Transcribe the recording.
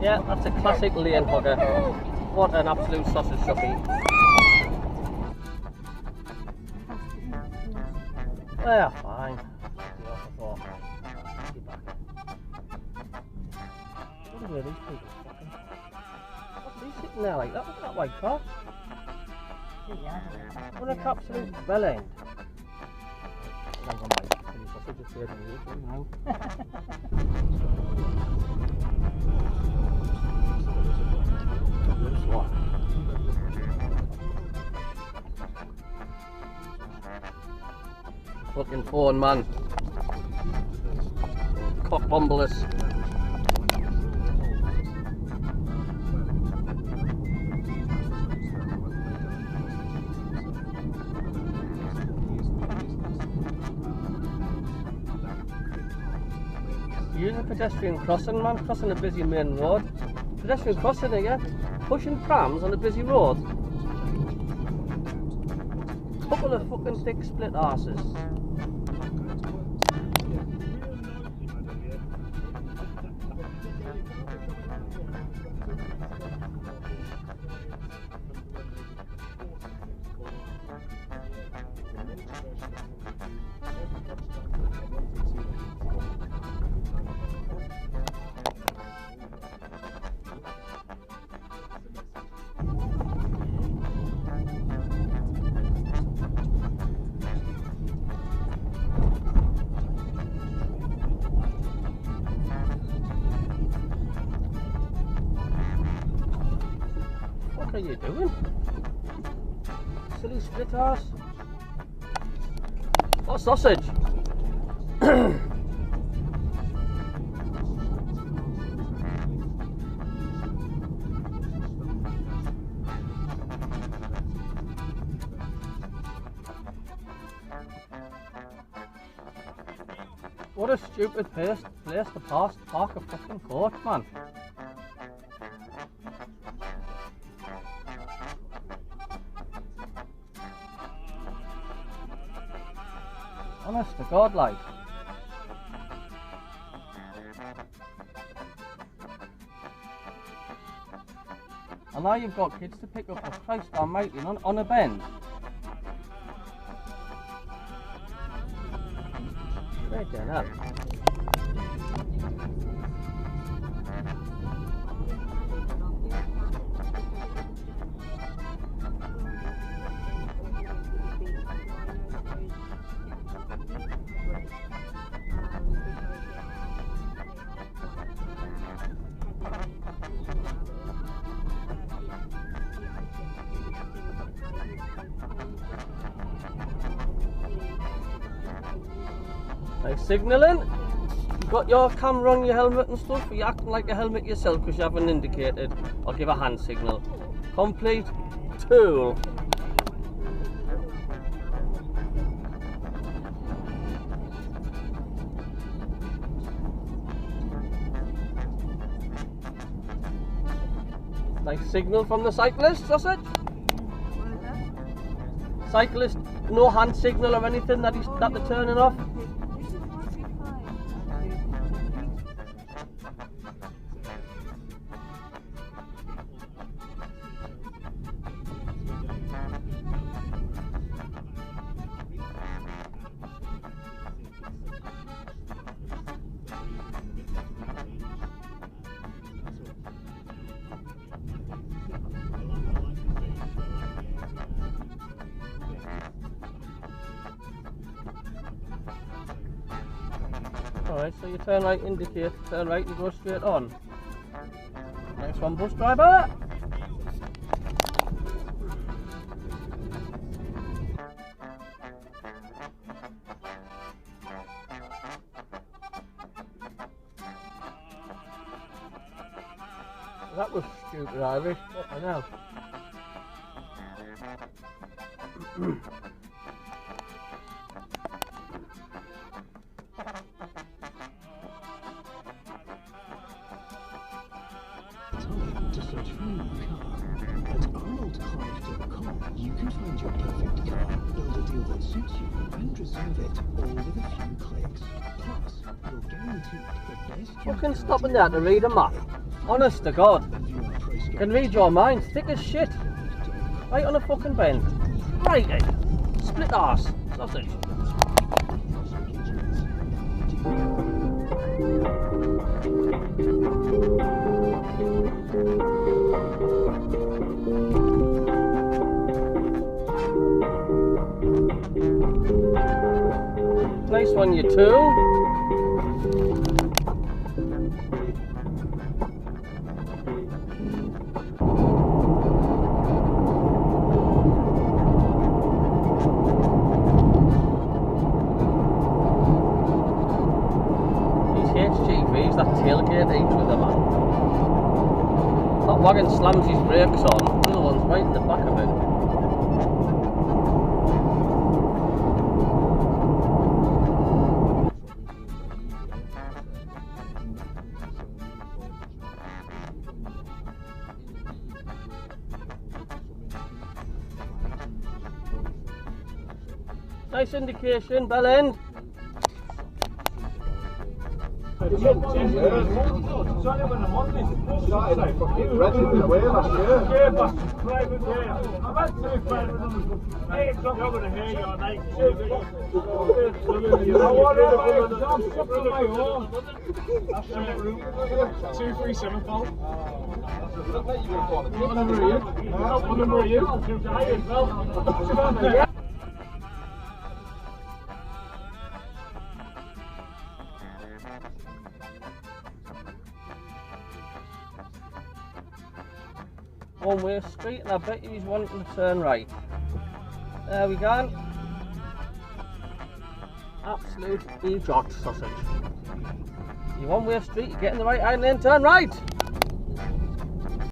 Yeah, that's a classic lane hugger. What an absolute sausage chuffy. Well, fine. What are these people fucking? What are they sitting there like that? Look at that white car. What an absolute bell end. Fucking phone, man. Cock bumblers. Use a pedestrian crossing, man, crossing a busy main road. Pedestrian crossing here, pushing prams on a busy road. Couple of fucking thick split arses. What are you doing? Silly split arse. What sausage? What a stupid place to park a fucking coach, man. Honest to God, like. And now you've got kids to pick up for Christ almighty on a bend. Right there, now. Like signalling, you've got your camera on your helmet and stuff, but you're acting like a helmet yourself because you haven't indicated. I'll give a hand signal. Complete tool. Like signal from the cyclist, does it? Cyclist, no hand signal or anything that they're turning off. Alright, so you turn right, indicate, turn right, you go straight on. Next one, bus driver. That was stupid Irish, what the hell? to search for a new car. At arnoldclark.com, you can find your perfect car, build a deal that suits you, and reserve it, all with a few clicks. Plus, you'll guarantee the best. Fucking stopping there to read a map. Honest to God. Can read your mind, thick as shit. Right on a fucking bend. Right, eh? Split arse. Sausage. Nice one, you two. HGVs that tailgate each other, man. That wagon slams his brakes on, the other one's right in the back of it. Nice indication, bell end. One-way street, and I bet he's wanting to turn right. There we go. Absolute idiot sausage. You one-way street, you get in the right hand lane, turn right.